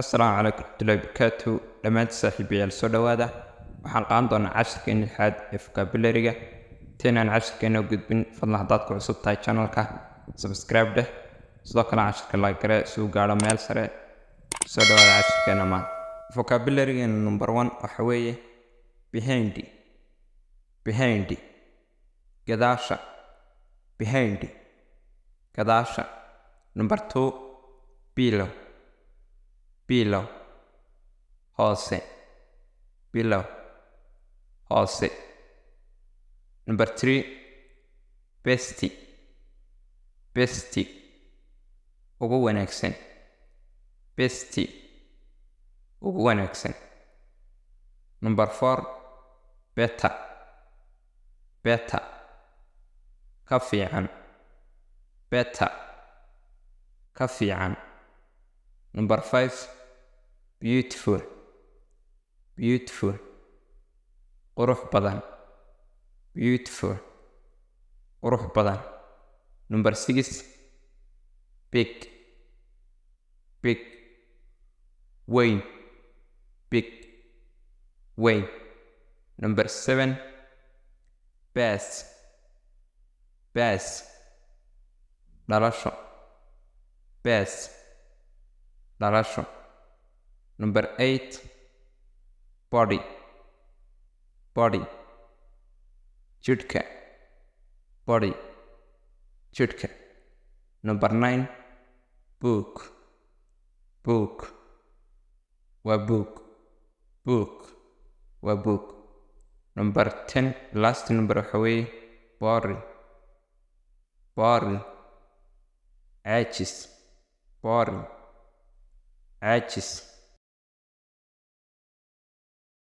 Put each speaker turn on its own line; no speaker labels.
السلام عليكم ورحمة الله وبركاته. dhammaan saaxiibayaal soo dhawaada. waxaan qaadan doonaa casharkeena lixaad ee vocabulary-ga. intaan casharkeena u gudbin, fadlan haddaad ku cusub tahay channelka subscribe dheh, sidoo kale casharka like gare si uu gaadho meel sare. soo dhawaada casharkeena maanta. vocabulary-geena number 1 waxa weeye behind, gadaasha, behind, gadaasha. number 2 below, hoose, below, hoose. number 3 bestie, ugu wanaagsan, bestie, ugu wanaagsan. number 4 better, ka fiican, better, ka fiican. number 5 beautiful, qurux badan, beautiful, qurux badan. number 6 big, weyn, big, weyn. number 7 bass, dhalasho, bass, dhalasho. number 8 body, jidhka, body, jidhka. number 9 book, waa book. number 10 last number waxa weeye boring, caajis, boring, caajis.